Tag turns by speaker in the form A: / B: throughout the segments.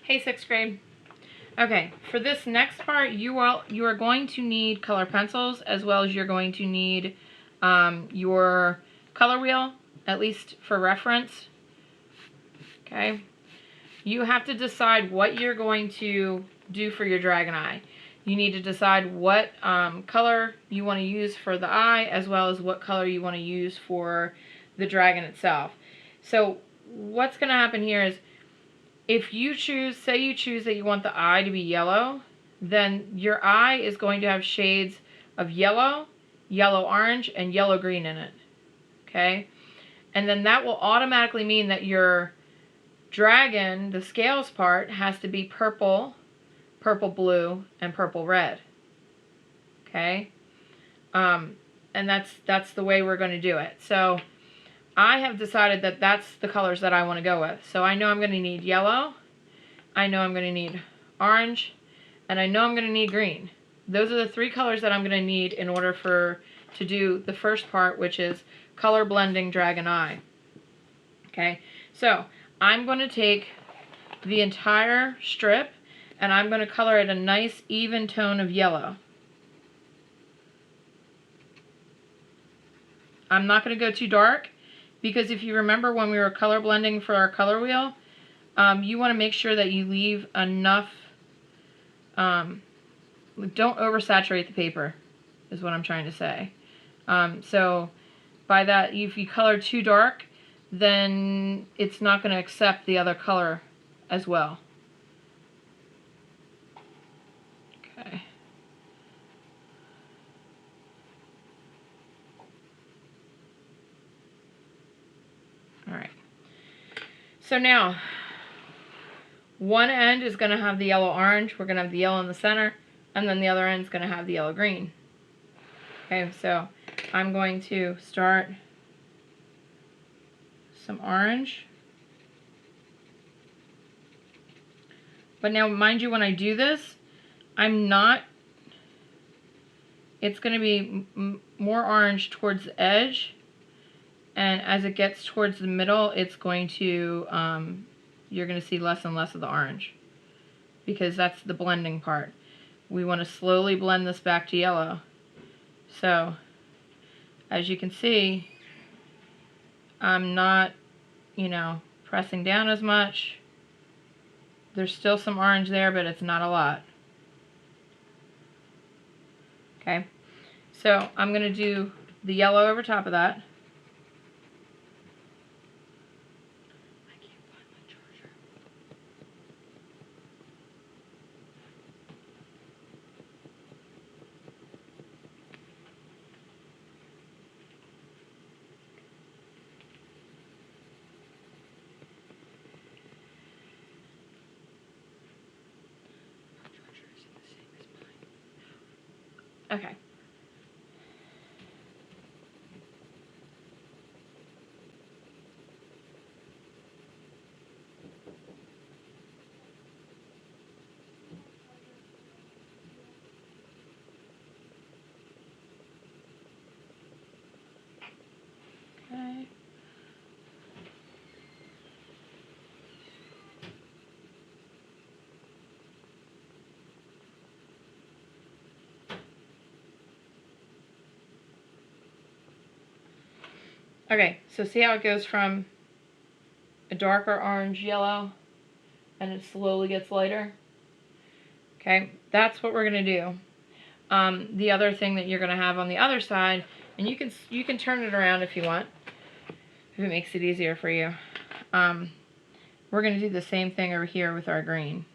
A: Hey, 6th grade. Okay, for this next part, you are going to need color pencils, as well as you're going to need your color wheel, at least for reference. Okay, you have to decide what you're going to do for your dragon eye. You need to decide what color you want to use for the eye, as well as what color you want to use for the dragon itself. So what's going to happen here is, if you choose, say you choose that you want the eye to be yellow, then your eye is going to have shades of yellow, yellow-orange, and yellow-green in it. Okay? And then that will automatically mean that your dragon, the scales part, has to be purple, purple-blue, and purple-red. Okay? And that's the way we're going to do it. So I have decided that that's the colors that I want to go with. So I know I'm going to need yellow, I know I'm going to need orange, and I know I'm going to need green. Those are the three colors that I'm going to need in order to do the first part, which is color blending dragon eye. Okay, so I'm going to take the entire strip and I'm going to color it a nice even tone of yellow. I'm not going to go too dark, because if you remember when we were color blending for our color wheel, you want to make sure that you leave enough, don't oversaturate the paper, is what I'm trying to say. So by that, if you color too dark, then it's not going to accept the other color as well. Okay. Alright. So now, one end is going to have the yellow-orange, we're going to have the yellow in the center, and then the other end is going to have the yellow-green. Okay, so I'm going to start some orange. But now, mind you, when I do this, it's going to be more orange towards the edge, and as it gets towards the middle, it's going to, you're going to see less and less of the orange, because that's the blending part. We want to slowly blend this back to yellow. So, as you can see, I'm not, pressing down as much. There's still some orange there, but it's not a lot. Okay, so I'm going to do the yellow over top of that. I can't find my charger. Okay. Okay. Okay, so see how it goes from a darker orange yellow and it slowly gets lighter? Okay, that's what we're going to do. The other thing that you're going to have on the other side, and you can turn it around if you want, if it makes it easier for you. We're going to do the same thing over here with our green.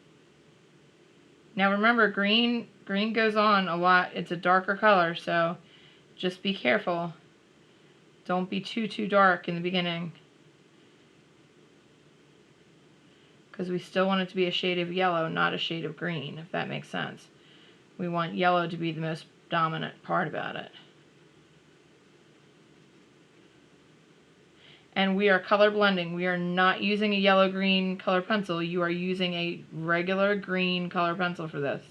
A: Now remember, green goes on a lot. It's a darker color, so just be careful. Don't be too dark in the beginning, because we still want it to be a shade of yellow, not a shade of green, if that makes sense. We want yellow to be the most dominant part about it. And we are color blending. We are not using a yellow-green color pencil. You are using a regular green color pencil for this.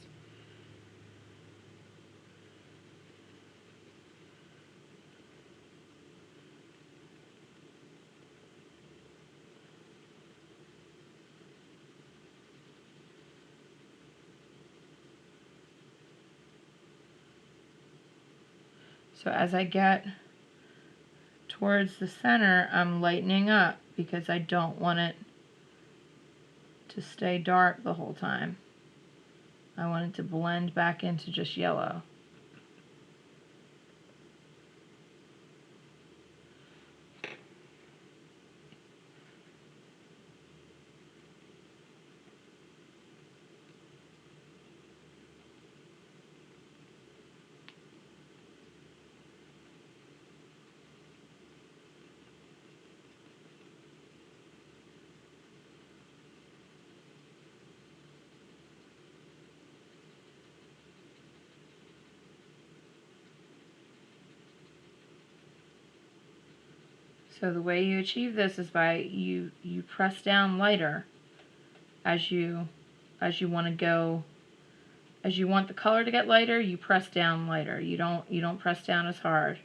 A: So as I get towards the center, I'm lightening up because I don't want it to stay dark the whole time. I want it to blend back into just yellow. So the way you achieve this is by you press down lighter as you want to go. As you want the color to get lighter, you press down lighter. You don't press down as hard.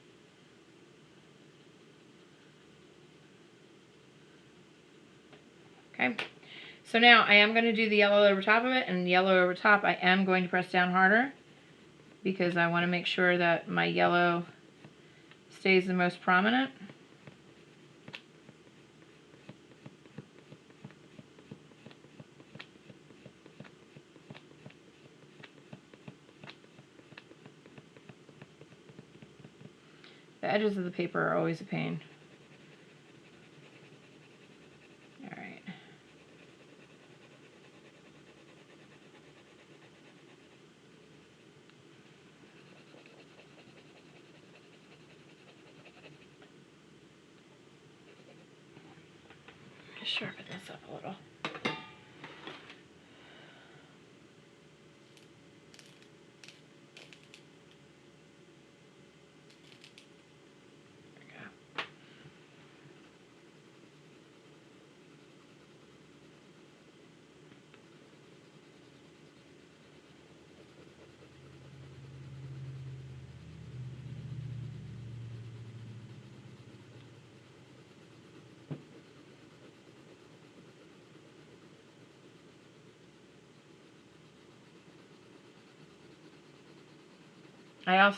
A: Okay. So now I am going to do the yellow over top of it, and the yellow over top I am going to press down harder because I want to make sure that my yellow stays the most prominent. The edges of the paper are always a pain. Alright. Sharpen this up a little.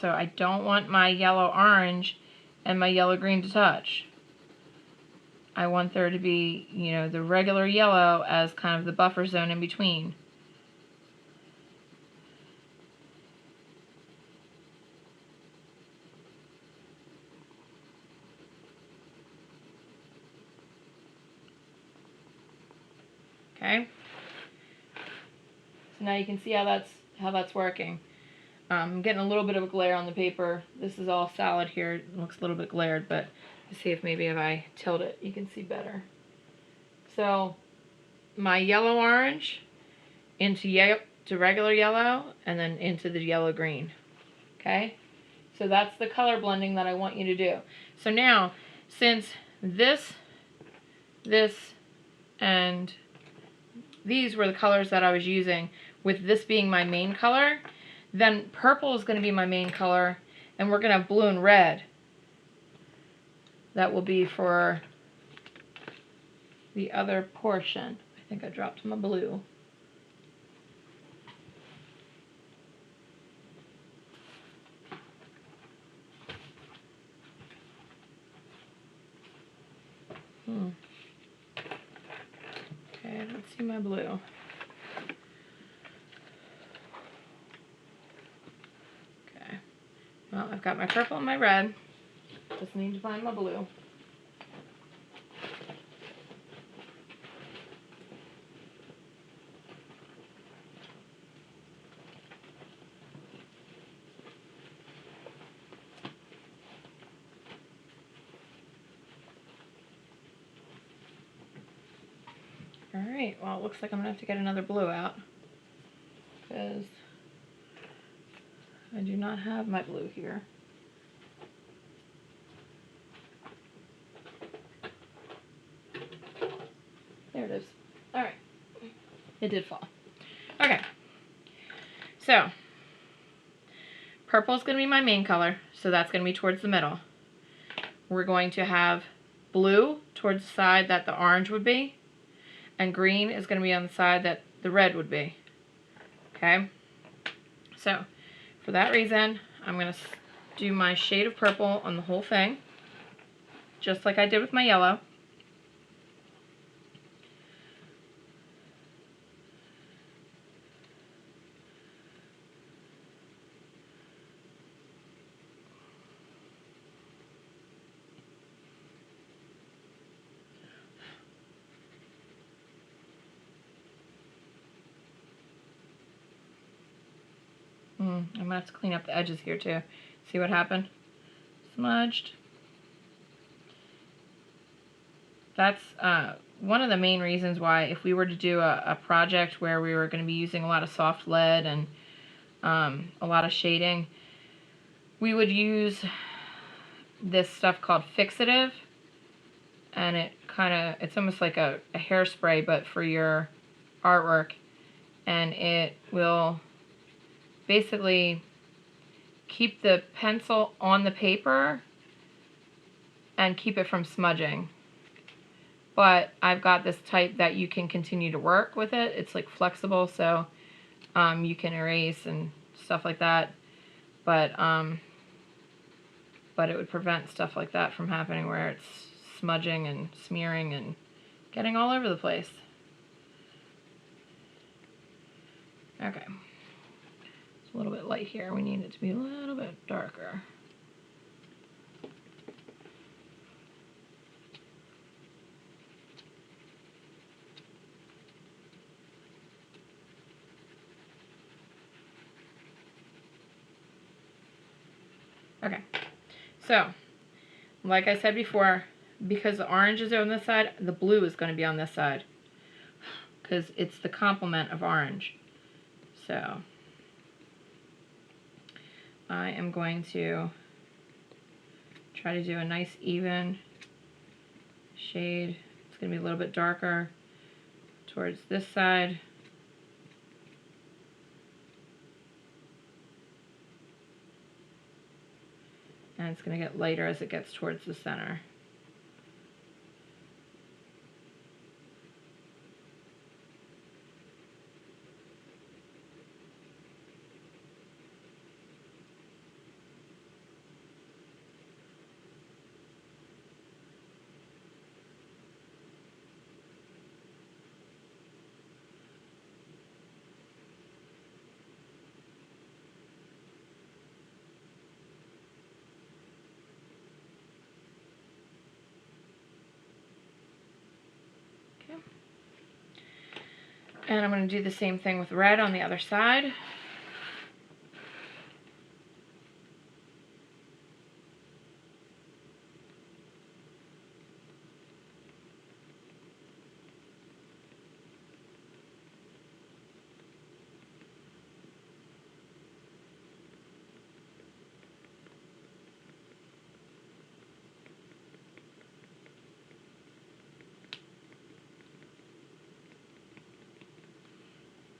A: I don't want my yellow orange and my yellow green to touch. I want there to be, you know, the regular yellow as kind of the buffer zone in between. Okay? So now you can see how that's working. I'm getting a little bit of a glare on the paper. This is all solid here. It looks a little bit glared, but let's see if maybe if I tilt it, you can see better. So my yellow orange into regular yellow and then into the yellow green. Okay? So that's the color blending that I want you to do. So now, since this, and these were the colors that I was using, with this being my main color, then purple is going to be my main color, and we're going to have blue and red. That will be for the other portion. I think I dropped my blue. Okay, let's see my blue. Okay. Well, I've got my purple and my red. Just need to find my blue. Alright, well, it looks like I'm going to have to get another blue out, because I do not have my blue here. There it is. Alright. It did fall. Okay. So, purple is going to be my main color, so that's going to be towards the middle. We're going to have blue towards the side that the orange would be, and green is going to be on the side that the red would be. Okay? So, for that reason, I'm going to do my shade of purple on the whole thing, just like I did with my yellow. I'm going to have to clean up the edges here too. See what happened? Smudged. That's one of the main reasons why, if we were to do a project where we were going to be using a lot of soft lead and a lot of shading, we would use this stuff called fixative, and it's almost like a hairspray but for your artwork, and it will basically keep the pencil on the paper and keep it from smudging. But I've got this type that you can continue to work with it. It's like flexible, so you can erase and stuff like that. But it would prevent stuff like that from happening where it's smudging and smearing and getting all over the place. Okay. It's a little bit light here. We need it to be a little bit darker. Okay, so like I said before, because the orange is on this side, the blue is going to be on this side because it's the complement of orange. So I am going to try to do a nice even shade. It's going to be a little bit darker towards this side. And it's going to get lighter as it gets towards the center. And I'm going to do the same thing with red on the other side.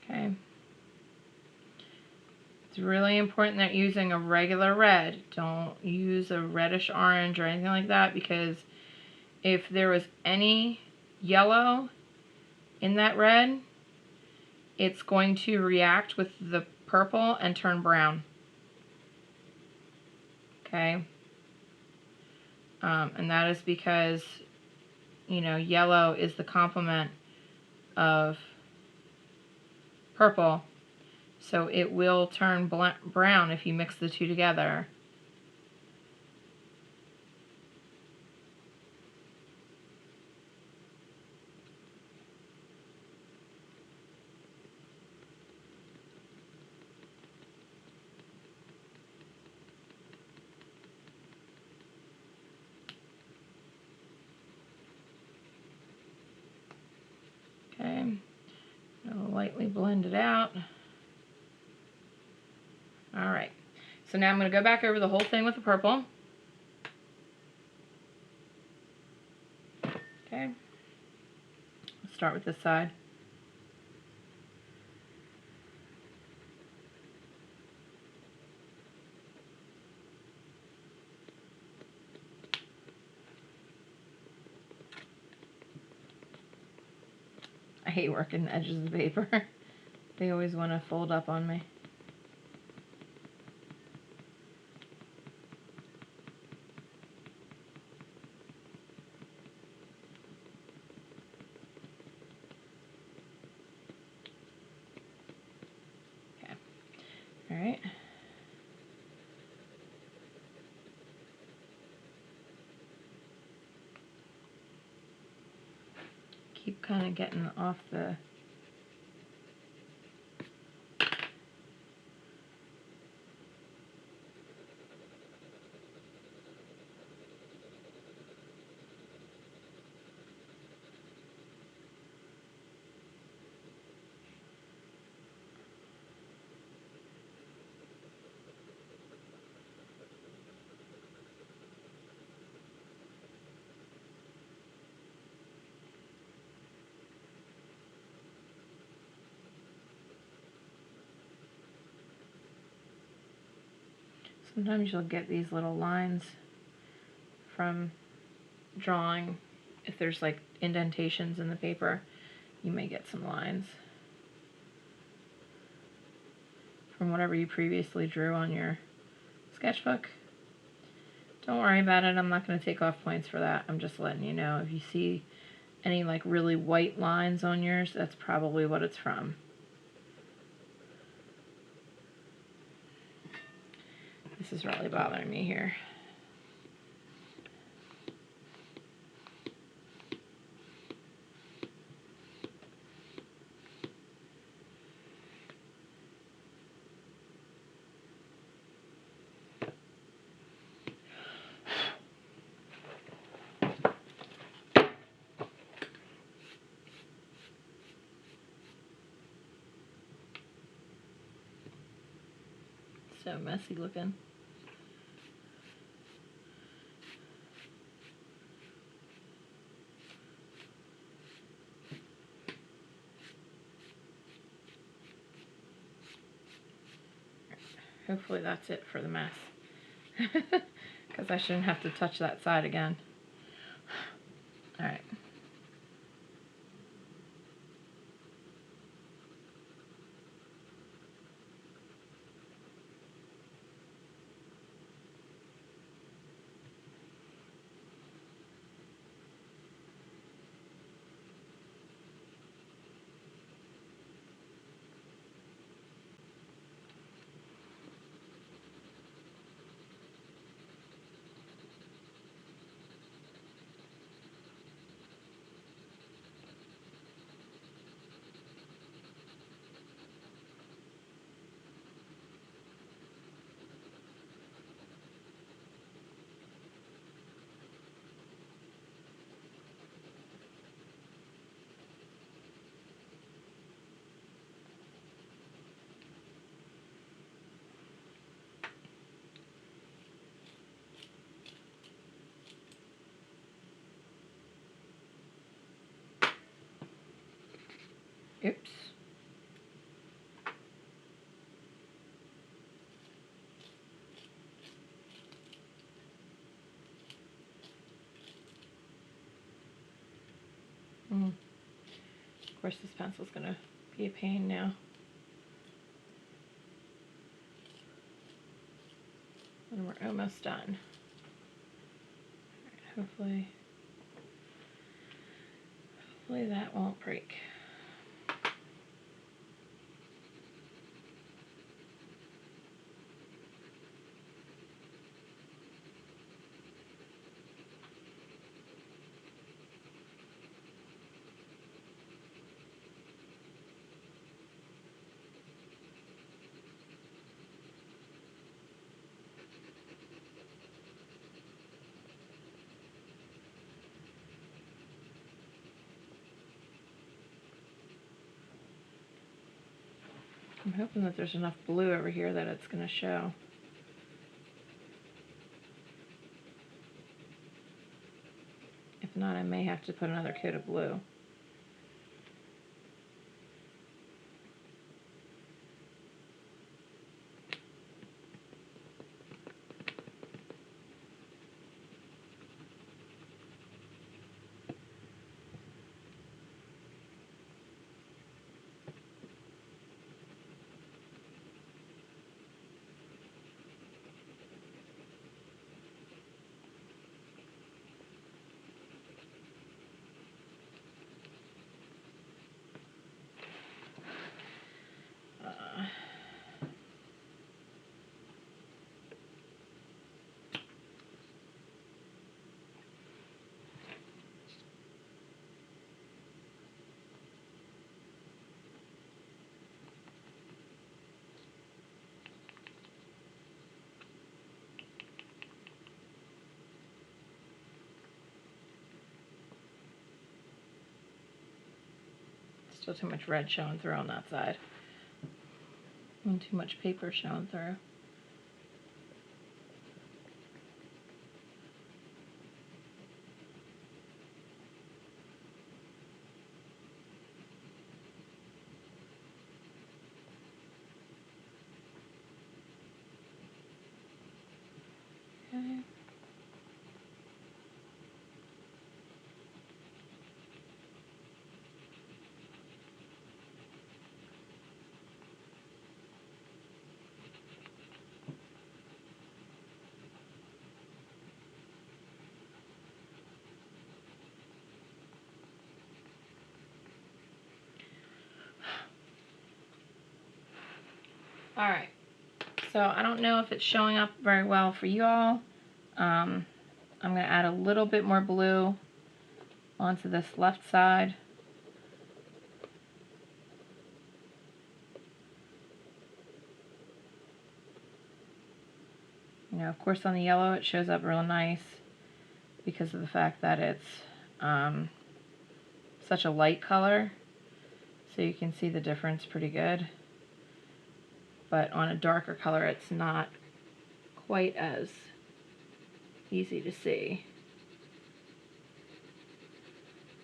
A: Okay. It's really important that you're using a regular red. Don't use a reddish orange or anything like that, because if there was any yellow in that red, it's going to react with the purple and turn brown. Okay? And that is because, you know, yellow is the complement of purple, so it will turn brown if you mix the two together. Okay, I'll lightly blend it out. Alright, so now I'm going to go back over the whole thing with the purple. Okay, let's start with this side. I hate working the edges of the paper. They always want to fold up on me. All right. Keep kind of getting off the sometimes you'll get these little lines from drawing. If there's like indentations in the paper, you may get some lines from whatever you previously drew on your sketchbook. Don't worry about it. I'm not going to take off points for that. I'm just letting you know. If you see any like really white lines on yours, that's probably what it's from. This is really bothering me here. So messy looking. Hopefully that's it for the mess. Because I shouldn't have to touch that side again. Alright. Oops. Of course this pencil's going to be a pain now. And we're almost done. Hopefully that won't break. I'm hoping that there's enough blue over here that it's going to show. If not, I may have to put another coat of blue. Still too much red showing through on that side. And too much paper showing through. Okay. Alright, so I don't know if it's showing up very well for you all. I'm going to add a little bit more blue onto this left side. You know, of course on the yellow it shows up real nice because of the fact that it's such a light color, so you can see the difference pretty good. But on a darker color it's not quite as easy to see.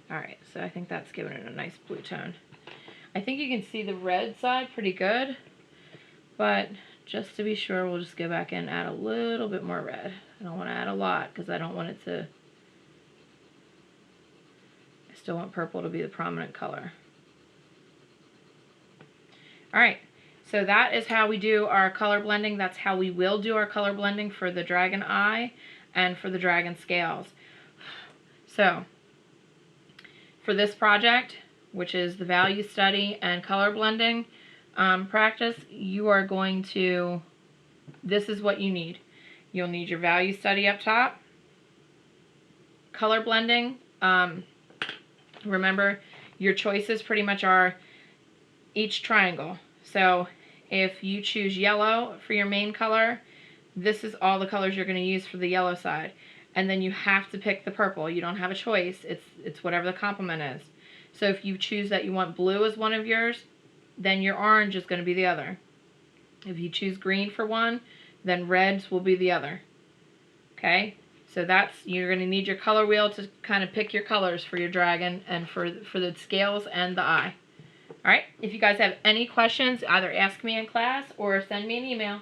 A: Alright, so I think that's giving it a nice blue tone. I think you can see the red side pretty good, but just to be sure, we'll just go back in and add a little bit more red. I don't want to add a lot because I don't want it to... I still want purple to be the prominent color. Alright, so that is how we do our color blending. That's how we will do our color blending for the dragon eye and for the dragon scales. So, for this project, which is the value study and color blending practice, you are going to, this is what you need. You'll need your value study up top, color blending. Remember, your choices pretty much are each triangle. So if you choose yellow for your main color, this is all the colors you're going to use for the yellow side. And then you have to pick the purple. You don't have a choice. It's whatever the complement is. So if you choose that you want blue as one of yours, then your orange is going to be the other. If you choose green for one, then reds will be the other. Okay? So that's, you're going to need your color wheel to kind of pick your colors for your dragon and for the scales and the eye. Alright? If you guys have any questions, either ask me in class or send me an email.